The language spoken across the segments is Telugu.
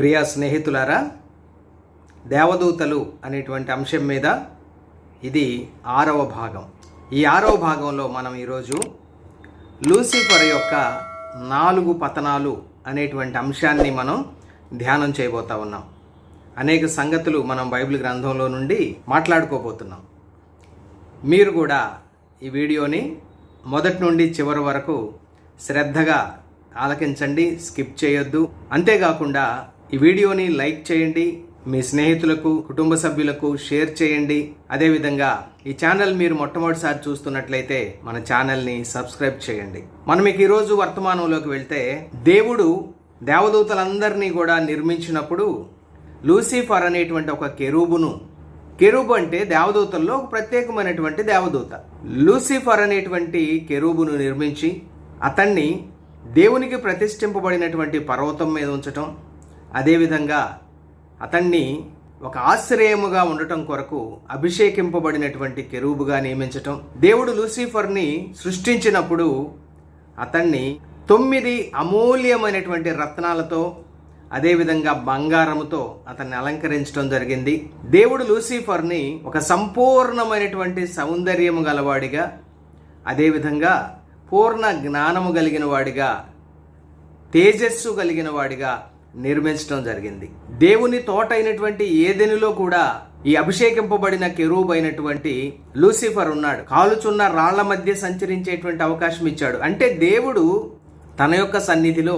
ప్రియ స్నేహితులారా, దేవదూతలు అనేటువంటి అంశం మీద ఇది 6వ భాగం. ఈ 6వ భాగంలో మనం ఈరోజు లూసిఫర్ యొక్క 4 పతనాలు అనేటువంటి అంశాన్ని మనం ధ్యానం చేయబోతా ఉన్నాం. అనేక సంగతులు మనం బైబిల్ గ్రంథంలో నుండి మాట్లాడుకోబోతున్నాం. మీరు కూడా ఈ వీడియోని మొదటి నుండి చివరి వరకు శ్రద్ధగా ఆలకించండి, స్కిప్ చేయొద్దు. అంతేకాకుండా ఈ వీడియోని లైక్ చేయండి, మీ స్నేహితులకు, కుటుంబ సభ్యులకు షేర్ చేయండి. అదేవిధంగా ఈ ఛానల్ మీరు మొట్టమొదటిసారి చూస్తున్నట్లయితే మన ఛానల్ని సబ్స్క్రైబ్ చేయండి. మనం ఈరోజు వర్తమానంలోకి వెళ్తే, దేవుడు దేవదూతలందరినీ కూడా నిర్మించినప్పుడు లూసిఫర్ అనేటువంటి ఒక కెరూబు అంటే దేవదూతల్లో ఒక ప్రత్యేకమైనటువంటి దేవదూత. లూసిఫర్ అనేటువంటి కెరూబును నిర్మించి అతన్ని దేవునికి ప్రతిష్ఠింపబడినటువంటి పర్వతం మీద ఉంచటం, అదేవిధంగా అతన్ని ఒక ఆశ్రయముగా ఉండటం కొరకు అభిషేకింపబడినటువంటి కెరూబుగా నియమించటం. దేవుడు లూసిఫర్ని సృష్టించినప్పుడు అతన్ని 9 అమూల్యమైనటువంటి రత్నాలతో, అదేవిధంగా బంగారముతో అతన్ని అలంకరించడం జరిగింది. దేవుడు లూసిఫర్ని ఒక సంపూర్ణమైనటువంటి సౌందర్యము గలవాడిగా, అదేవిధంగా పూర్ణ జ్ఞానము కలిగిన వాడిగా, తేజస్సు కలిగిన వాడిగా నిర్మించడం జరిగింది. దేవుని తోట అయినటువంటి ఏదెనులో కూడా ఈ అభిషేకింపబడిన కెరూబు అయినటువంటి లూసిఫర్ ఉన్నాడు. కాలుచున్న రాళ్ల మధ్య సంచరించేటువంటి అవకాశం ఇచ్చాడు. అంటే దేవుడు తన యొక్క సన్నిధిలో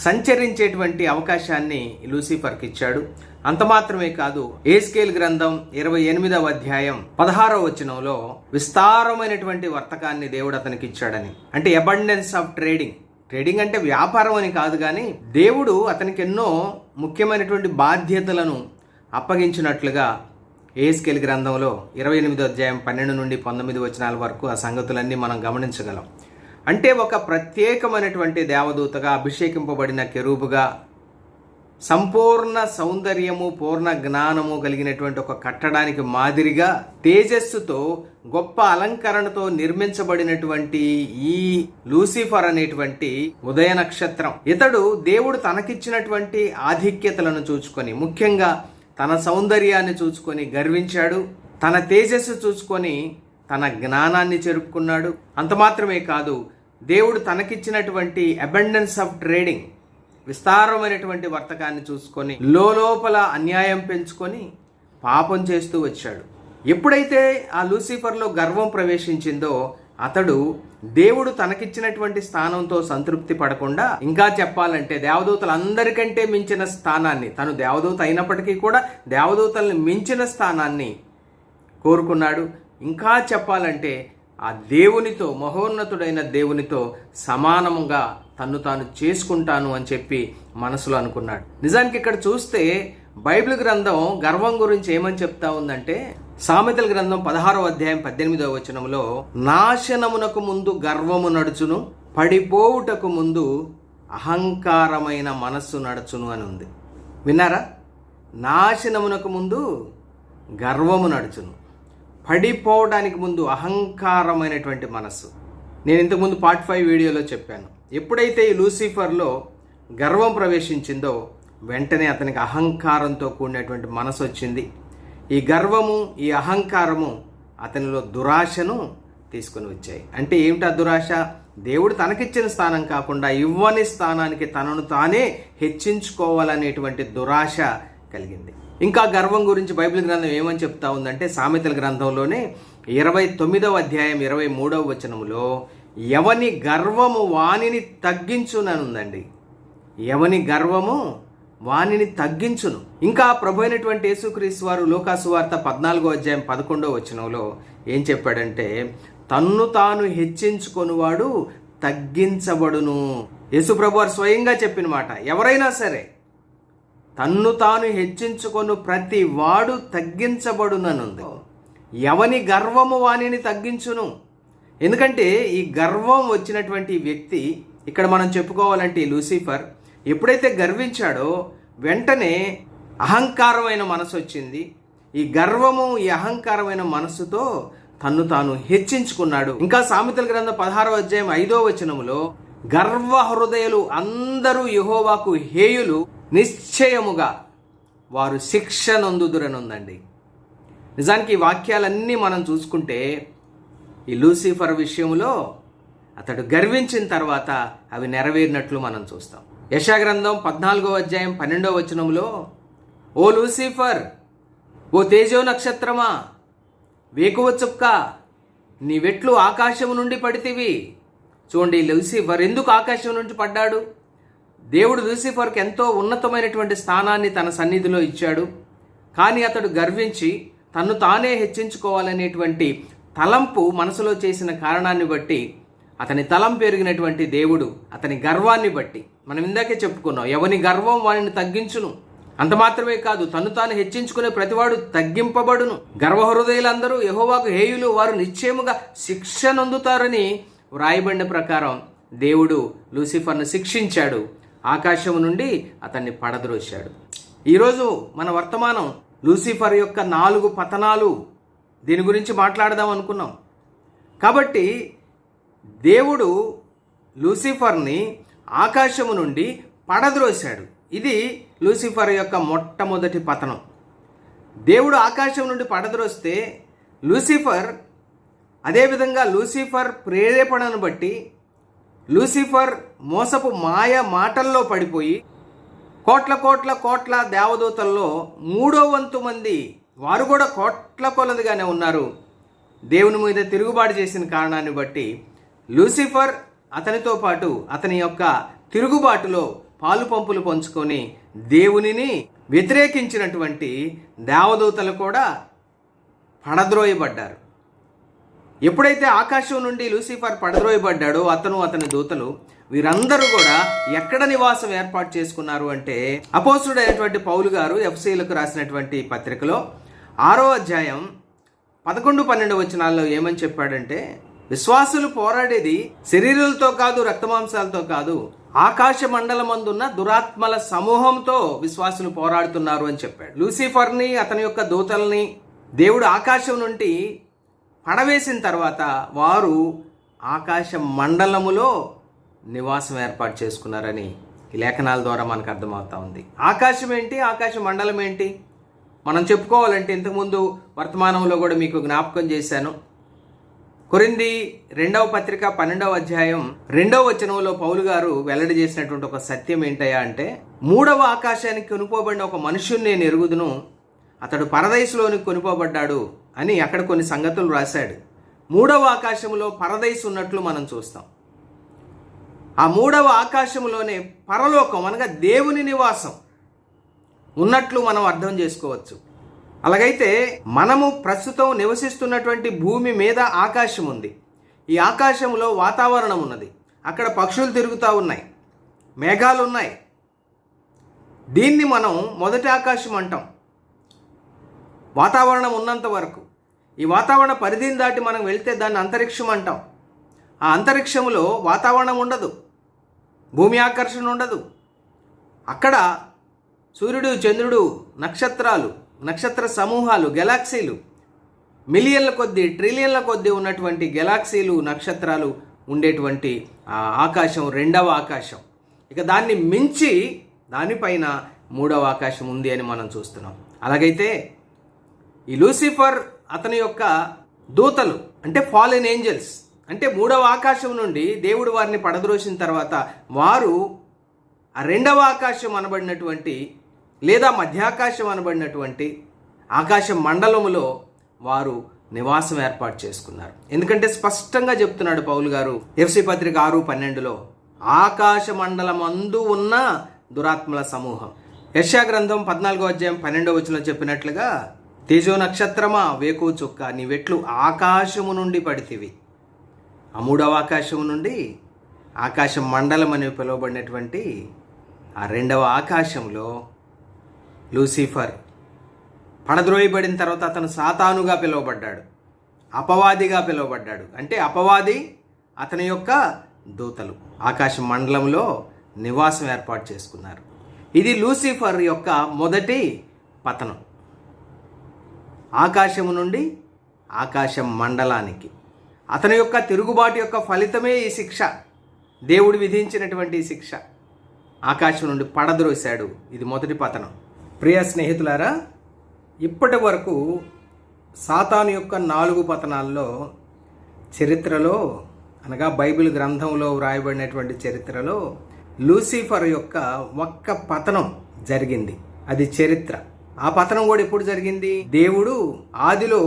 సంచరించేటువంటి అవకాశాన్ని లూసిఫర్కి ఇచ్చాడు. అంత మాత్రమే కాదు, ఎహెజ్కేలు గ్రంథం 28వ అధ్యాయం 16వ వచనంలో విస్తారమైనటువంటి వర్తకాన్ని దేవుడు అతనికి ఇచ్చాడని. అంటే అబండెన్స్ ఆఫ్ ట్రేడింగ్ అంటే వ్యాపారం అని కాదు, కానీ దేవుడు అతనికి ఎన్నో ముఖ్యమైనటువంటి బాధ్యతలను అప్పగించినట్లుగా ఎహెజ్కేలు గ్రంథంలో 28వ అధ్యాయం 12 నుండి 19 వచనాల వరకు ఆ సంగతులన్నీ మనం గమనించగలం. అంటే ఒక ప్రత్యేకమైనటువంటి దేవదూతగా, అభిషేకింపబడిన కెరూబుగా, సంపూర్ణ సౌందర్యము, పూర్ణ జ్ఞానము కలిగినటువంటి ఒక కట్టడానికి మాదిరిగా, తేజస్సుతో, గొప్ప అలంకరణతో నిర్మించబడినటువంటి ఈ లూసిఫర్ అనేటువంటి ఉదయ నక్షత్రం, ఇతడు దేవుడు తనకిచ్చినటువంటి ఆధిక్యతలను చూచుకొని, ముఖ్యంగా తన సౌందర్యాన్ని చూచుకొని గర్వించాడు. తన తేజస్సు చూసుకొని తన జ్ఞానాన్ని చెరుపుకున్నాడు. అంత మాత్రమే కాదు, దేవుడు తనకిచ్చినటువంటి అబండెన్స్ ఆఫ్ ట్రేడింగ్, విస్తారమైనటువంటి వర్తకాన్ని చూసుకొని లోపల అన్యాయం పెంచుకొని పాపం చేస్తూ వచ్చాడు. ఎప్పుడైతే ఆ లూసిఫర్లో గర్వం ప్రవేశించిందో, అతడు దేవుడు తనకిచ్చినటువంటి స్థానంతో సంతృప్తి పడకుండా, ఇంకా చెప్పాలంటే దేవదూతలందరికంటే మించిన స్థానాన్ని, తను దేవదూత అయినప్పటికీ కూడా దేవదూతల్ని మించిన స్థానాన్ని కోరుకున్నాడు. ఇంకా చెప్పాలంటే ఆ దేవునితో, మహోన్నతుడైన దేవునితో సమానముగా తన్ను తాను చేసుకుంటాను అని చెప్పి మనసులో అనుకున్నాడు. నిజానికి ఇక్కడ చూస్తే బైబిల్ గ్రంథం గర్వం గురించి ఏమని చెప్తా ఉందంటే, సామెతల గ్రంథం 16వ అధ్యాయం 18వ వచనంలో, నాశనమునకు ముందు గర్వము నడుచును, పడిపోవుటకు ముందు అహంకారమైన మనస్సు నడుచును అని ఉంది. విన్నారా? నాశనమునకు ముందు గర్వము నడుచును, పడిపోవడానికి ముందు అహంకారమైనటువంటి మనస్సు. నేను ఇంతకుముందు పార్ట్ 5 వీడియోలో చెప్పాను. ఎప్పుడైతే ఈ లూసిఫర్లో గర్వం ప్రవేశించిందో, వెంటనే అతనికి అహంకారంతో కూడినటువంటి మనసు వచ్చింది. ఈ గర్వము, ఈ అహంకారము అతనిలో దురాశను తీసుకొని వచ్చాయి. అంటే ఏమిటా దురాశ? దేవుడు తనకిచ్చిన స్థానం కాకుండా ఇవ్వని స్థానానికి తనను తానే హెచ్చించుకోవాలనేటువంటి దురాశ కలిగింది. ఇంకా గర్వం గురించి బైబిల్ గ్రంథం ఏమని చెప్తా ఉందంటే, సామెతల గ్రంథంలోనే 29వ అధ్యాయం 23వ వచనంలో, ఎవని గర్వము వానిని తగ్గించుననుందండి. ఎవని గర్వము వానిని తగ్గించును. ఇంకా ప్రభు అయినటువంటి యేసుక్రీస్తు వారు లోకాసు వార్త 14వ అధ్యాయం 11వ వచనంలో ఏం చెప్పాడంటే, తన్ను తాను హెచ్చించుకొనువాడు తగ్గించబడును. యేసు ప్రభు వారు స్వయంగా చెప్పిన మాట. ఎవరైనా సరే తన్ను తాను హెచ్చించుకొను ప్రతి వాడు తగ్గించబడుననుంది. ఎవని గర్వము వానిని తగ్గించును. ఎందుకంటే ఈ గర్వం వచ్చినటువంటి వ్యక్తి, ఇక్కడ మనం చెప్పుకోవాలంటే లూసిఫర్ ఎప్పుడైతే గర్వించాడో వెంటనే అహంకారమైన మనసు వచ్చింది. ఈ గర్వము, ఈ అహంకారమైన మనస్సుతో తన్ను తాను హెచ్చించుకున్నాడు. ఇంకా సామెతల గ్రంథం 16వ అధ్యాయం 5వ వచనములో, గర్వ హృదయులు అందరూ యెహోవాకు హేయులు, నిశ్చయముగా వారు శిక్ష నొందుదురని ఉందండి. నిజానికి ఈ వాక్యాలన్నీ మనం చూసుకుంటే ఈ లూసిఫర్ విషయంలో అతడు గర్వించిన తర్వాత అవి నెరవేరినట్లు మనం చూస్తాం. యెషయా గ్రంథం 14వ అధ్యాయం 12వ వచనంలో, ఓ లూసిఫర్, ఓ తేజో నక్షత్రమా, వేకువ చుక్క, నీ వెట్లు ఆకాశము నుండి పడితివి. చూడండి, లూసిఫర్ ఎందుకు ఆకాశం నుండి పడ్డాడు? దేవుడు లూసిఫర్కి ఎంతో ఉన్నతమైనటువంటి స్థానాన్ని తన సన్నిధిలో ఇచ్చాడు. కానీ అతడు గర్వించి తన్ను తానే హెచ్చించుకోవాలనేటువంటి తలంపు మనసులో చేసిన కారణాన్ని బట్టి, అతని తలంపు పెరిగినటువంటి దేవుడు అతని గర్వాన్ని బట్టి, మనం ఇందాకే చెప్పుకున్నాం, ఎవని గర్వం వారిని తగ్గించును. అంత మాత్రమే కాదు, తను తాను హెచ్చించుకునే ప్రతివాడు తగ్గింపబడును. గర్వహృదయులందరూ యెహోవాకు హేయులు, వారు నిశ్చయముగా శిక్ష నొందుతారని వ్రాయబడిన ప్రకారం దేవుడు లూసిఫర్ను శిక్షించాడు, ఆకాశము నుండి అతన్ని పడద్రోశాడు. ఈరోజు మన వర్తమానం లూసిఫర్ యొక్క 4 పతనాలు, దీని గురించి మాట్లాడదాం అనుకున్నాం. కాబట్టి దేవుడు లూసిఫర్ని ఆకాశము నుండి పడద్రోశాడు. ఇది లూసిఫర్ యొక్క మొట్టమొదటి పతనం. దేవుడు ఆకాశం నుండి పడద్రోస్తే లూసిఫర్, అదేవిధంగా లూసిఫర్ ప్రేరేపణను బట్టి లూసిఫర్ మోసపు మాయ మాటల్లో పడిపోయి కోట్ల కోట్ల కోట్ల దేవదూతల్లో 3వ వంతు మంది, వారు కూడా కోట్ల కొలదిగానే ఉన్నారు, దేవుని మీద తిరుగుబాటు చేసిన కారణాన్ని బట్టి లూసిఫర్ అతనితో పాటు అతని యొక్క తిరుగుబాటులో పాలు పంపులు పంచుకొని దేవునిని వ్యతిరేకించినటువంటి దేవదూతలు కూడా పడద్రోయబడ్డారు. ఎప్పుడైతే ఆకాశం నుండి లూసిఫర్ పడద్రోయబడ్డాడో అతని దూతలు వీరందరూ కూడా ఎక్కడ నివాసం ఏర్పాటు చేసుకున్నారు అంటే, అపోస్తుడైనటువంటి పౌలు గారు ఎఫెసీయులకు రాసినటువంటి పత్రికలో 6వ అధ్యాయం 11-12 వచనాల్లో ఏమని చెప్పాడంటే, విశ్వాసులు పోరాడేది శరీరులతో కాదు, రక్తమాంసాలతో కాదు, ఆకాశ మండలమందున్న దురాత్మల సమూహంతో విశ్వాసులు పోరాడుతున్నారు అని చెప్పాడు. లూసిఫర్ని అతని యొక్క దూతల్ని దేవుడు ఆకాశం నుండి పడవేసిన తర్వాత వారు ఆకాశ మండలములో నివాసం ఏర్పాటు చేసుకున్నారని ఈ లేఖనాల ద్వారా మనకు అర్థమవుతా ఉంది. ఆకాశం ఏంటి, ఆకాశ మండలం ఏంటి మనం చెప్పుకోవాలంటే, ఇంతకుముందు వర్తమానంలో కూడా మీకు జ్ఞాపకం చేశాను. కొరింథీ 2వ పత్రిక 12వ అధ్యాయం 2వ వచనంలో పౌలు గారు వెల్లడి చేసినటువంటి ఒక సత్యం ఏంటయ్యా అంటే, 3వ ఆకాశానికి కొనుకోబడిన ఒక మనుషుని నేను ఎరుగుదును, అతడు పరదైసులోనికి కొనుకోబడ్డాడు అని అక్కడ కొన్ని సంగతులు రాశాడు. 3వ ఆకాశంలో పరదైసు ఉన్నట్లు మనం చూస్తాం. ఆ 3వ ఆకాశంలోనే పరలోకం అనగా దేవుని నివాసం ఉన్నట్లు మనం అర్థం చేసుకోవచ్చు. అలాగైతే మనము ప్రస్తుతం నివసిస్తున్నటువంటి భూమి మీద ఆకాశం ఉంది. ఈ ఆకాశంలో వాతావరణం ఉన్నది, అక్కడ పక్షులు తిరుగుతూ ఉన్నాయి, మేఘాలు ఉన్నాయి. దీన్ని మనం మొదటి ఆకాశం అంటాం. వాతావరణం ఉన్నంత వరకు, ఈ వాతావరణ పరిధిని దాటి మనం వెళ్తే దాన్ని అంతరిక్షం అంటాం. ఆ అంతరిక్షంలో వాతావరణం ఉండదు, భూమి ఆకర్షణ ఉండదు. అక్కడ సూర్యుడు, చంద్రుడు, నక్షత్రాలు, నక్షత్ర సమూహాలు, గెలాక్సీలు, మిలియన్ల కొద్దీ, ట్రిలియన్ల కొద్దీ ఉన్నటువంటి గెలాక్సీలు, నక్షత్రాలు ఉండేటువంటి ఆకాశం 2వ ఆకాశం. ఇక దాన్ని మించి దానిపైన 3వ ఆకాశం ఉంది అని మనం చూస్తున్నాం. అలాగైతే ఈ లూసిఫర్ అతని యొక్క దూతలు అంటే ఫాలెన్ ఏంజల్స్, అంటే 3వ ఆకాశం నుండి దేవుడు వారిని పడద్రోసిన తర్వాత వారు ఆ 2వ ఆకాశం అనబడినటువంటి లేదా మధ్యాకాశం అనబడినటువంటి ఆకాశ మండలములో వారు నివాసం ఏర్పాటు చేసుకున్నారు. ఎందుకంటే స్పష్టంగా చెప్తున్నాడు పౌలు గారు ఎఫెసీ పత్రిక 6:12లో, ఆకాశ మండలం అందు ఉన్న దురాత్మల సమూహం. యెషయా గ్రంథం 14వ అధ్యాయం 12వ వచనంలో చెప్పినట్లుగా, తేజో నక్షత్రమా, వేకువ చుక్క, నీ వెట్లు ఆకాశము నుండి పడితివి. ఆ 3వ ఆకాశము నుండి ఆకాశ మండలం అని పిలువబడినటువంటి ఆ 2వ ఆకాశంలో లూసిఫర్ పడద్రోయబడిన తర్వాత అతను సాతానుగా పిలువబడ్డాడు, అపవాదిగా పిలువబడ్డాడు. అంటే అపవాది, అతని యొక్క దూతలు ఆకాశ మండలంలో నివాసం ఏర్పాటు చేసుకున్నారు. ఇది లూసిఫర్ యొక్క మొదటి పతనం. ఆకాశము నుండి ఆకాశ మండలానికి అతని యొక్క తిరుగుబాటు యొక్క ఫలితమే ఈ శిక్ష, దేవుడు విధించినటువంటి శిక్ష. ఆకాశం నుండి పడద్రోశాడు. ఇది మొదటి పతనం. ప్రియ స్నేహితులారా, ఇప్పటి వరకు సాతాను యొక్క 4 పతనాల్లో చరిత్రలో, అనగా బైబిల్ గ్రంథంలో వ్రాయబడినటువంటి చరిత్రలో లూసిఫర్ యొక్క ఒక్క పతనం జరిగింది. అది చరిత్ర. ఆ పతనం కూడా ఎప్పుడు జరిగింది? దేవుడు ఆదిలో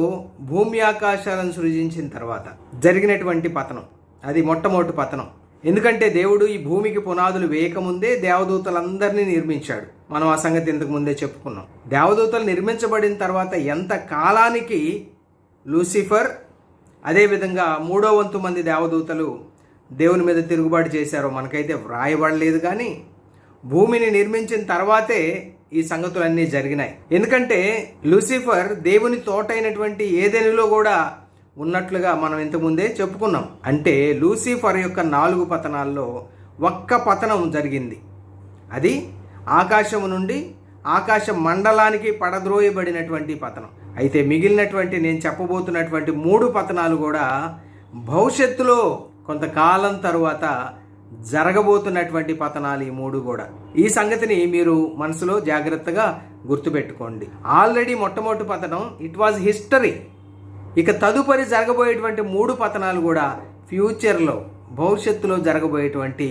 భూమి ఆకాశాలను సృజించిన తర్వాత జరిగినటువంటి పతనం. అది మొట్టమొదటి పతనం. ఎందుకంటే దేవుడు ఈ భూమికి పునాదులు వేయకముందే దేవదూతలందరినీ నిర్మించాడు. మనం ఆ సంగతి ఇంతకు ముందే చెప్పుకున్నాం. దేవదూతలు నిర్మించబడిన తర్వాత ఎంత కాలానికి లూసిఫర్, అదేవిధంగా 3వ వంతు మంది దేవదూతలు దేవుని మీద తిరుగుబాటు చేశారో మనకైతే వ్రాయబడలేదు. కానీ భూమిని నిర్మించిన తర్వాతే ఈ సంగతులన్నీ జరిగినాయి. ఎందుకంటే లూసిఫర్ దేవుని తోట అయినటువంటి ఏదెనులో కూడా ఉన్నట్లుగా మనం ఇంతకుముందే చెప్పుకున్నాం. అంటే లూసిఫర్ యొక్క 4 పతనాల్లో ఒక్క పతనం జరిగింది. అది ఆకాశము నుండి ఆకాశ మండలానికి పడద్రోయబడినటువంటి పతనం. అయితే మిగిలినటువంటి నేను చెప్పబోతున్నటువంటి 3 పతనాలు కూడా భవిష్యత్తులో కొంతకాలం తరువాత జరగబోతున్నటువంటి పతనాలు. ఈ 3 కూడా. ఈ సంగతిని మీరు మనసులో జాగ్రత్తగా గుర్తుపెట్టుకోండి. ఆల్రెడీ మొట్టమొదటి పతనం ఇట్ వాజ్ హిస్టరీ. ఇక తదుపరి జరగబోయేటువంటి 3 పతనాలు కూడా ఫ్యూచర్లో, భవిష్యత్తులో జరగబోయేటువంటి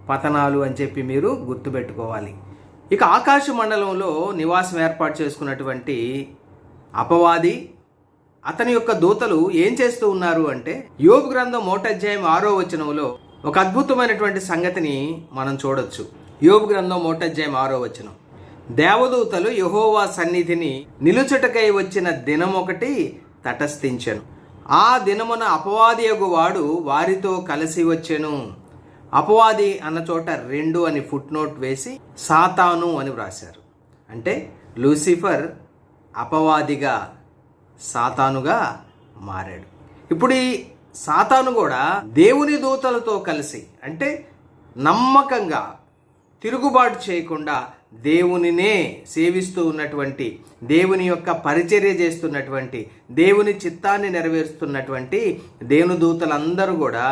పతనాలు అని చెప్పి మీరు గుర్తుపెట్టుకోవాలి. ఇక ఆకాశ మండలంలో నివాసం ఏర్పాటు చేసుకున్నటువంటి అపవాది, అతని యొక్క దూతలు ఏం చేస్తూ ఉన్నారు అంటే, యోబు గ్రంథం 1వ అధ్యాయం 6వ వచనంలో ఒక అద్భుతమైనటువంటి సంగతిని మనం చూడొచ్చు. యోబు గ్రంథం 1వ అధ్యాయం 6వ వచనం, దేవదూతలు యెహోవా సన్నిధిని నిలుచుటకై వచ్చిన దినమొకటి తటస్థించెను. ఆ దినమున అపవాది యగువాడు వారితో కలిసి వచ్చెను. అపవాది అన్న చోట 2 అని ఫుట్ నోట్ వేసి సాతాను అని వ్రాశారు. అంటే లూసిఫర్ అపవాదిగా, సాతానుగా మారాడు. ఇప్పుడు ఈ సాతాను కూడా దేవుని దూతలతో కలిసి, అంటే నమ్మకంగా తిరుగుబాటు చేయకుండా దేవునినే సేవిస్తూ ఉన్నటువంటి, దేవుని యొక్క పరిచర్య చేస్తున్నటువంటి, దేవుని చిత్తాన్ని నెరవేరుస్తున్నటువంటి దేవుని దూతలందరూ కూడా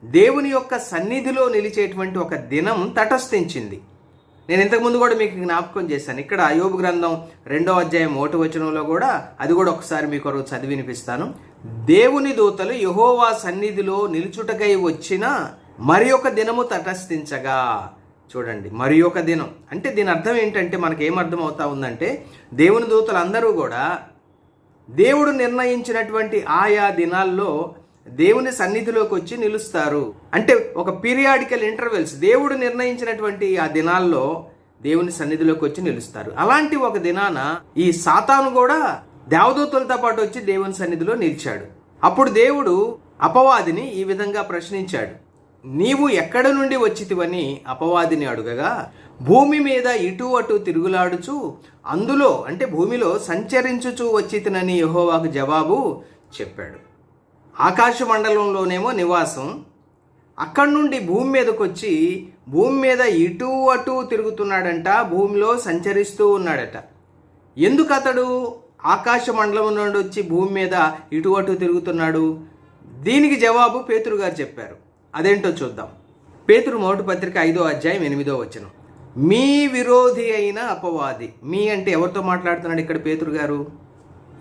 దేవుని యొక్క సన్నిధిలో నిలిచేటువంటి ఒక దినం తటస్థించింది. నేను ఇంతకుముందు కూడా మీకు జ్ఞాపకం చేశాను. ఇక్కడ యోబు గ్రంథం 2వ అధ్యాయం 1వ వచనంలో కూడా అది కూడా ఒకసారి మీకు చదివి వినిపిస్తాను. దేవుని దూతలు యెహోవా సన్నిధిలో నిలుచుటకై వచ్చిన మరి ఒక దినము తటస్థించగా. చూడండి, మరి ఒక దినం అంటే దీని అర్థం ఏంటంటే, మనకి ఏమర్థం అవుతా ఉందంటే, దేవుని దూతలు అందరూ కూడా దేవుడు నిర్ణయించినటువంటి ఆయా దినాల్లో దేవుని సన్నిధిలోకి వచ్చి నిలుస్తారు. అంటే ఒక పీరియాడికల్ ఇంటర్వెల్స్, దేవుడు నిర్ణయించినటువంటి ఆ దినాల్లో దేవుని సన్నిధిలోకి వచ్చి నిలుస్తారు. అలాంటి ఒక దినాన ఈ సాతాను కూడా దేవదూతలతో పాటు వచ్చి దేవుని సన్నిధిలో నిలిచాడు. అప్పుడు దేవుడు అపవాదిని ఈ విధంగా ప్రశ్నించాడు. నీవు ఎక్కడ నుండి వచ్చితివని అపవాదిని అడుగగా, భూమి మీద ఇటు అటు తిరుగులాడుచు అందులో, అంటే భూమిలో సంచరించుచూ వచ్చితినని యెహోవాకు జవాబు చెప్పాడు. ఆకాశ మండలంలోనేమో నివాసం, అక్కడి నుండి భూమి మీదకి వచ్చి భూమి మీద ఇటు అటు తిరుగుతున్నాడంట, భూమిలో సంచరిస్తూ ఉన్నాడట. ఎందుకు అతడు ఆకాశ మండలం నుండి వచ్చి భూమి మీద ఇటు అటు తిరుగుతున్నాడు? దీనికి జవాబు పేతురు గారు చెప్పారు. అదేంటో చూద్దాం. పేతురు 1వ పత్రిక 5వ అధ్యాయం 8వ వచనం, మీ విరోధి అయిన అపవాది. మీ అంటే ఎవరితో మాట్లాడుతున్నాడు ఇక్కడ పేతురు గారు?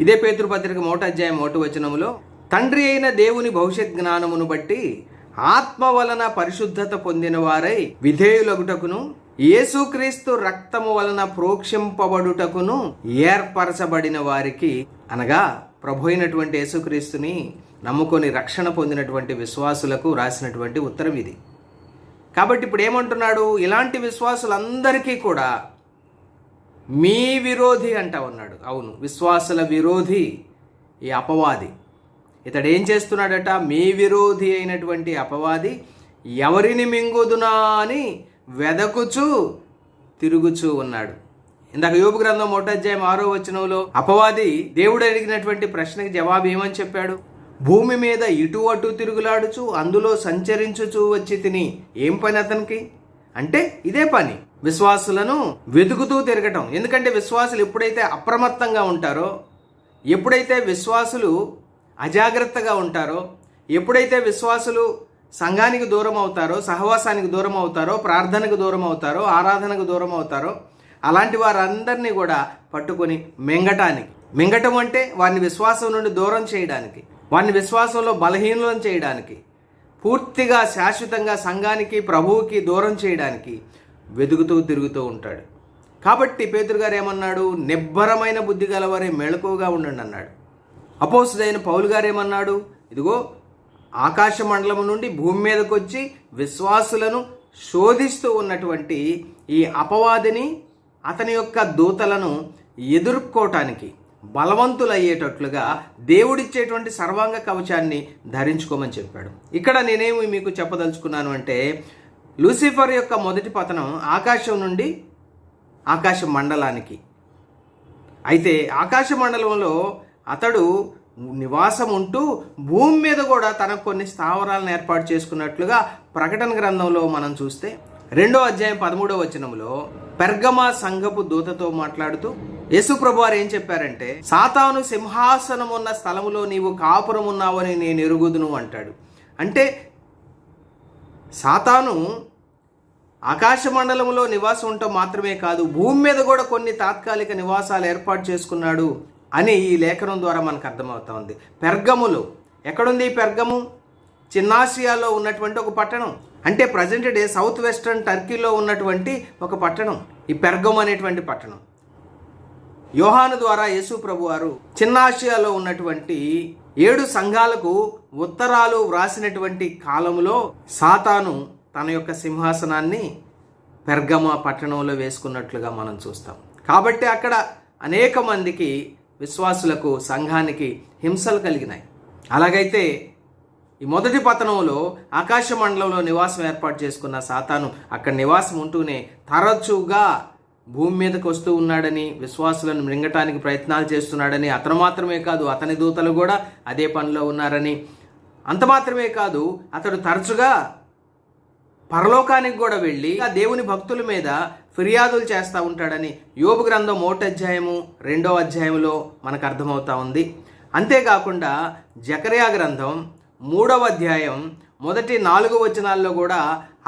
ఇదే పేతురు పత్రిక 1వ అధ్యాయం 1వ వచనంలో, తండ్రి అయిన దేవుని భవిష్యత్ జ్ఞానమును బట్టి ఆత్మ వలన పరిశుద్ధత పొందిన వారై విధేయులగుటకును యేసుక్రీస్తు రక్తము వలన ప్రోక్షింపబడుటకును ఏర్పరచబడిన వారికి, అనగా ప్రభు అయినటువంటి యేసుక్రీస్తుని నమ్ముకొని రక్షణ పొందినటువంటి విశ్వాసులకు రాసినటువంటి ఉత్తరం ఇది. కాబట్టి ఇప్పుడు ఏమంటున్నాడు? ఇలాంటి విశ్వాసులందరికీ కూడా మీ విరోధి అంటా ఉన్నాడు. అవును, విశ్వాసుల విరోధి ఈ అపవాది. ఇతడు ఏం చేస్తున్నాడట? మీ విరోధి అయినటువంటి అపవాది ఎవరిని మింగుదునా అని వెదకుచూ తిరుగుచూ ఉన్నాడు. ఇందాక యోబు గ్రంథం 1వ అధ్యాయం 6వ వచనంలో అపవాది దేవుడు అడిగినటువంటి ప్రశ్నకి జవాబు ఏమని చెప్పాడు? భూమి మీద ఇటు అటు తిరుగులాడుచు అందులో సంచరించుచూ వచ్చి తిని. ఏం పని అతనికి అంటే? ఇదే పని, విశ్వాసులను వెతుకుతూ తిరగటం. ఎందుకంటే విశ్వాసులు ఎప్పుడైతే అప్రమత్తంగా ఉంటారో, ఎప్పుడైతే విశ్వాసులు అజాగ్రత్తగా ఉంటారో, ఎప్పుడైతే విశ్వాసులు సంఘానికి దూరం అవుతారో, సహవాసానికి దూరం అవుతారో, ప్రార్థనకు దూరం అవుతారో, ఆరాధనకు దూరం అవుతారో అలాంటి వారందరినీ కూడా పట్టుకొని మింగటం అంటే వారిని విశ్వాసం నుండి దూరం చేయడానికి, వారిని విశ్వాసంలో బలహీనులను చేయడానికి, పూర్తిగా శాశ్వతంగా సంఘానికి ప్రభువుకి దూరం చేయడానికి వెతుకుతూ తిరుగుతూ ఉంటాడు. కాబట్టి పేతురు గారు ఏమన్నాడు? నిబ్బరమైన బుద్ధి గలవారే మెళకువగా ఉండండి అన్నాడు. అపోస్తుడైన పౌలు గారు ఏమన్నాడు? ఇదిగో ఆకాశ మండలం నుండి భూమి మీదకి వచ్చి విశ్వాసులను శోధిస్తూ ఉన్నటువంటి ఈ అపవాదిని, అతని యొక్క దూతలను ఎదుర్కోవటానికి బలవంతులయ్యేటట్లుగా దేవుడిచ్చేటువంటి సర్వాంగ కవచాన్ని ధరించుకోమని చెప్పాడు. ఇక్కడ నేనేమి మీకు చెప్పదలుచుకున్నాను అంటే, లూసిఫర్ యొక్క మొదటి పతనం ఆకాశం నుండి ఆకాశ మండలానికి. అయితే ఆకాశ మండలంలో అతడు నివాసం ఉంటూ భూమి మీద కూడా తనకు కొన్ని స్థావరాలను ఏర్పాటు చేసుకున్నట్లుగా ప్రకటన గ్రంథంలో మనం చూస్తే 2వ అధ్యాయం 13వ వచనంలో పెర్గమా సంఘపు దూతతో మాట్లాడుతూ యేసుప్రభు వారు ఏం చెప్పారంటే, సాతాను సింహాసనం ఉన్న స్థలములో నీవు కాపురం ఉన్నావని నేను ఎరుగుదును అంటాడు. అంటే సాతాను ఆకాశ మండలంలో నివాసం ఉండటం మాత్రమే కాదు, భూమి మీద కూడా కొన్ని తాత్కాలిక నివాసాలు ఏర్పాటు చేసుకున్నాడు అని ఈ లేఖనం ద్వారా మనకు అర్థమవుతా ఉంది. పెర్గములో ఎక్కడుంది? ఈ పెర్గము చిన్నాసియాలో ఉన్నటువంటి ఒక పట్టణం, అంటే ప్రజెంట్ డే సౌత్ వెస్ట్రన్ టర్కీలో ఉన్నటువంటి ఒక పట్టణం ఈ పెర్గము అనేటువంటి పట్టణం. యోహాను ద్వారా యేసు ప్రభు వారు చిన్నాసియాలో ఉన్నటువంటి 7 సంఘాలకు ఉత్తరాలు వ్రాసినటువంటి కాలంలో సాతాను తన యొక్క సింహాసనాన్ని పెర్గమా పట్టణంలో వేసుకున్నట్లుగా మనం చూస్తాం. కాబట్టి అక్కడ అనేక మందికి, విశ్వాసులకు, సంఘానికి హింసలు కలిగినాయి. అలాగైతే ఈ మొదటి పతనంలో ఆకాశ మండలంలో నివాసం ఏర్పాటు చేసుకున్న సాతాను అక్కడ నివాసం ఉంటూనే తరచుగా భూమి మీదకి వస్తూ ఉన్నాడని, విశ్వాసులను మృంగటానికి ప్రయత్నాలు చేస్తున్నాడని, అతను మాత్రమే కాదు అతని దూతలు కూడా అదే పనిలో ఉన్నారని, అంత మాత్రమే కాదు అతడు తరచుగా పరలోకానికి కూడా వెళ్ళి ఆ దేవుని భక్తుల మీద ఫిర్యాదులు చేస్తూ ఉంటాడని యోబు గ్రంథం 1వ అధ్యాయము 2వ అధ్యాయంలో మనకు అర్థమవుతా ఉంది. అంతేకాకుండా జకర్యా గ్రంథం 3వ అధ్యాయం మొదటి 4 వచనాల్లో కూడా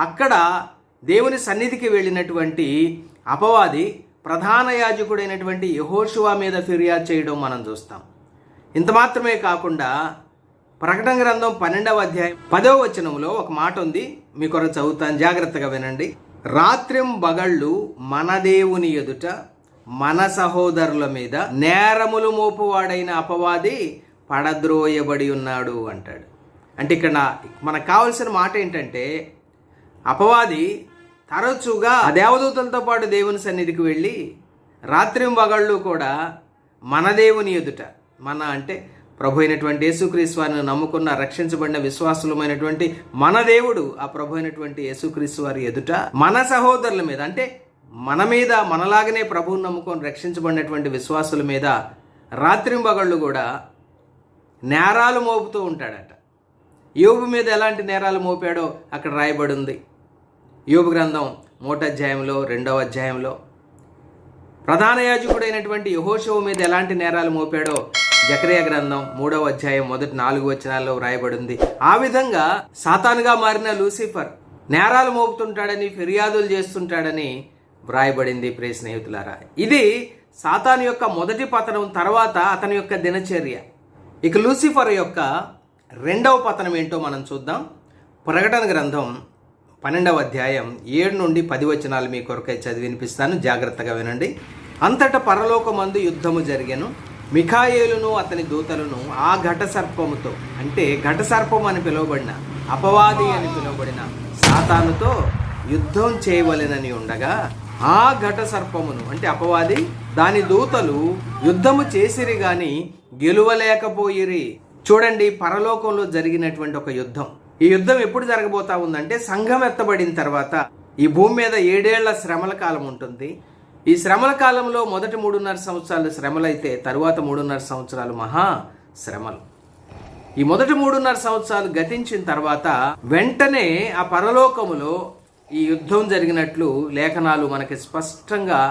అక్కడ దేవుని సన్నిధికి వెళ్ళినటువంటి అపవాది ప్రధాన యాజకుడైనటువంటి యెహోషువ మీద ఫిర్యాదు చేయడం మనం చూస్తాం. ఇంత మాత్రమే కాకుండా ప్రకటన గ్రంథం 12వ అధ్యాయం 10వ వచనంలో ఒక మాట ఉంది, మీ కొరకు చదువుతాను, జాగ్రత్తగా వినండి. రాత్రింబగళ్ళు మన దేవుని ఎదుట మన సహోదరుల మీద నేరములు మోపువాడైన అపవాది పడద్రోయబడి ఉన్నాడు అంటాడు. అంటే ఇక్కడ మనకు కావాల్సిన మాట ఏంటంటే, అపవాది తరచుగా దేవదూతలతో పాటు దేవుని సన్నిధికి వెళ్ళి రాత్రింబగళ్ళు కూడా మన దేవుని ఎదుట, మన అంటే ప్రభు అయినటువంటి యేసుక్రీస్తు వారిని నమ్ముకున్న రక్షించబడిన విశ్వాసులమైనటువంటి మన దేవుడు, ఆ ప్రభు అయినటువంటి యేసుక్రీస్తు వారి ఎదుట మన సహోదరుల మీద, అంటే మన మీద, మనలాగనే ప్రభువుని నమ్ముకొని రక్షించబడినటువంటి విశ్వాసుల మీద రాత్రింబగళ్ళు కూడా నేరాలు మోపుతూ ఉంటాడట. యోబు మీద ఎలాంటి నేరాలు మోపాడో అక్కడ రాయబడి ఉంది. యోబు గ్రంథం 1వ అధ్యాయంలో 2వ అధ్యాయంలో ప్రధాన యాజకుడైనటువంటి యెహోషువ మీద ఎలాంటి నేరాలు మోపాడో జకర్యా గ్రంథం 3వ అధ్యాయం మొదటి 4 వచనాల్లో రాయబడి ఉంది. ఆ విధంగా సాతానుగా మారిన లూసిఫర్ నేరాలు మోపుతుంటాడని, ఫిర్యాదులు చేస్తుంటాడని వ్రాయబడింది. ప్రియ స్నేహితులారా, ఇది సాతాను యొక్క మొదటి పతనం తర్వాత అతని యొక్క దినచర్య. ఇక లూసిఫర్ యొక్క 2వ పతనం ఏంటో మనం చూద్దాం. ప్రకటన గ్రంథం 12వ అధ్యాయం 7 నుండి 10 వచనాలు మీ కొరకై చదివి వినిపిస్తాను, జాగ్రత్తగా వినండి. అంతటా పరలోకమందు యుద్ధము జరిగెను. మిఖాయేలును అతని దూతలను ఆ ఘట సర్పముతో, అంటే ఘట సర్పం అని పిలువబడిన, అపవాది అని పిలువబడిన సాతానుతో యుద్ధం చేయవలెనని ఉండగా, ఆ ఘట సర్పమును అంటే అపవాది దాని దూతలు యుద్ధము చేసిరి గాని గెలువలేకపోయిరి. చూడండి, పరలోకంలో జరిగినటువంటి ఒక యుద్ధం. ఈ యుద్ధం ఎప్పుడు జరగబోతా ఉందంటే, సంఘం ఎత్తబడిన తర్వాత ఈ భూమి మీద 7 ఏళ్ల శ్రమల కాలం ఉంటుంది. ఈ శ్రమల కాలంలో మొదటి 3.5 సంవత్సరాలు శ్రమలైతే తరువాత 3.5 సంవత్సరాలు మహా శ్రమలు. ఈ మొదటి 3.5 సంవత్సరాలు గతించిన తర్వాత వెంటనే ఆ పరలోకములో ఈ యుద్ధం జరిగినట్లు లేఖనాలు మనకి స్పష్టంగా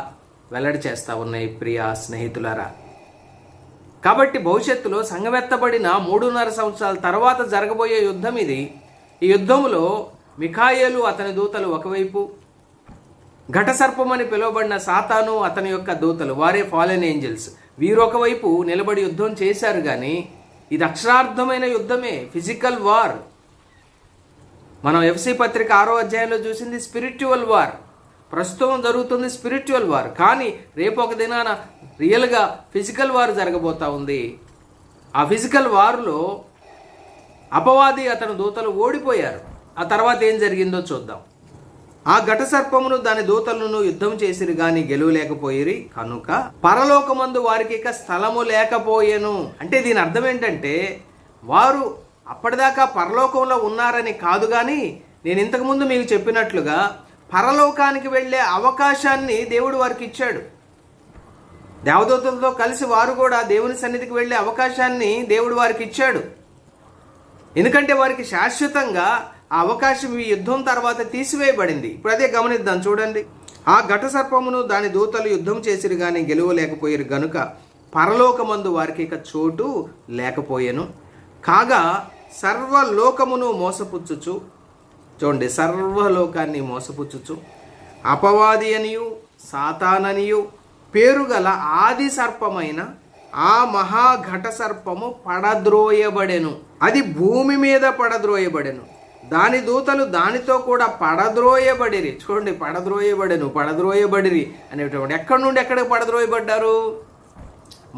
వెల్లడి చేస్తూ ఉన్నాయి. ప్రియ స్నేహితులారా, కాబట్టి భవిష్యత్తులో సంఘమెత్తబడిన 3.5 సంవత్సరాల తర్వాత జరగబోయే యుద్ధం ఇది. ఈ యుద్ధంలో మిఖాయేలు అతని దూతలు ఒకవైపు, ఘటసర్పం అని పిలువబడిన సాతాను అతని యొక్క దూతలు, వారే ఫాలెన్ ఏంజల్స్, వీరు ఒకవైపు నిలబడి యుద్ధం చేశారు. కానీ ఇది అక్షరార్థమైన యుద్ధమే, ఫిజికల్ వార్. మనం ఎఫ్సి పత్రిక 6వ అధ్యాయంలో చూసింది స్పిరిచువల్ వార్. ప్రస్తుతం జరుగుతుంది స్పిరిచువల్ వార్, కానీ రేపు ఒక దినాన రియల్గా ఫిజికల్ వార్ జరగబోతా ఉంది. ఆ ఫిజికల్ వార్లో అపవాది అతని దూతలు ఓడిపోయారు. ఆ తర్వాత ఏం జరిగిందో చూద్దాం. ఆ ఘటసర్పమును దాని దూతలను యుద్ధం చేసిరి గాని గెలువలేకపోయిరి కనుక పరలోకమందు వారికి ఇక స్థలము లేకపోయెను. అంటే దీని అర్థం ఏంటంటే, వారు అప్పటిదాకా పరలోకంలో ఉన్నారని కాదు, కానీ నేను ఇంతకుముందు మీకు చెప్పినట్లుగా పరలోకానికి వెళ్ళే అవకాశాన్ని దేవుడు వారికి ఇచ్చాడు. దేవదూతలతో కలిసి వారు కూడా దేవుని సన్నిధికి వెళ్ళే అవకాశాన్ని దేవుడు వారికి ఇచ్చాడు. ఎందుకంటే వారికి శాశ్వతంగా ఆ అవకాశం ఈ యుద్ధం తర్వాత తీసివేయబడింది. ఇప్పుడు అదే గమనిద్దాం, చూడండి. ఆ ఘటసర్పమును దాని దూతలు యుద్ధం చేసిరు కానీ గెలువలేకపోయారు గనుక పరలోకమందు వారికి ఇక చోటు లేకపోయెను. కాగా సర్వలోకమును మోసపుచ్చుచు, చూడండి, సర్వలోకాన్ని మోసపుచ్చుచు అపవాది అనియు సాతాననియు పేరుగల ఆది సర్పమైన ఆ మహాఘట సర్పము పడద్రోయబడెను. అది భూమి మీద పడద్రోయబడెను. దాని దూతలు దానితో కూడా పడద్రోయబడిరి. చూడండి, పడద్రోయబడిరి అనేటువంటి ఎక్కడి నుండి ఎక్కడికి పడద్రోయబడ్డారు?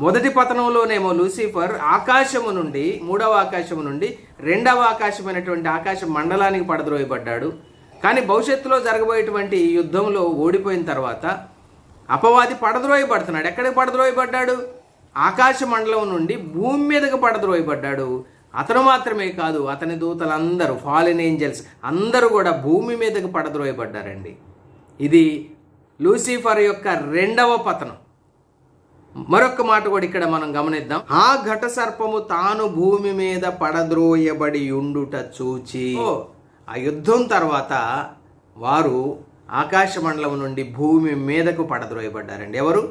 మొదటి పతనంలోనేమో లూసిఫర్ ఆకాశము నుండి, 3వ ఆకాశము నుండి 2వ ఆకాశమైనటువంటి ఆకాశ మండలానికి పడద్రోయబడ్డాడు. కానీ భవిష్యత్తులో జరగబోయేటువంటి యుద్ధంలో ఓడిపోయిన తర్వాత అపవాది పడద్రోయబడుతున్నాడు. ఎక్కడికి పడద్రోయబడ్డాడు? ఆకాశ మండలం నుండి భూమి మీదకి పడద్రోయబడ్డాడు. అతను మాత్రమే కాదు, అతని దూతలందరూ, ఫాలెన్ ఏంజల్స్ అందరూ కూడా భూమి మీదకి పడద్రోయబడ్డారండి. ఇది లూసిఫర్ యొక్క 2వ పతనం. మరొక మాట కూడా ఇక్కడ మనం గమనిద్దాం. ఆ ఘట సర్పము తాను భూమి మీద పడద్రోయబడి ఉండుట చూచి, ఆ యుద్ధం తర్వాత వారు ఆకాశ మండలం నుండి భూమి మీదకు పడద్రోయబడ్డారండి. ఎవరు?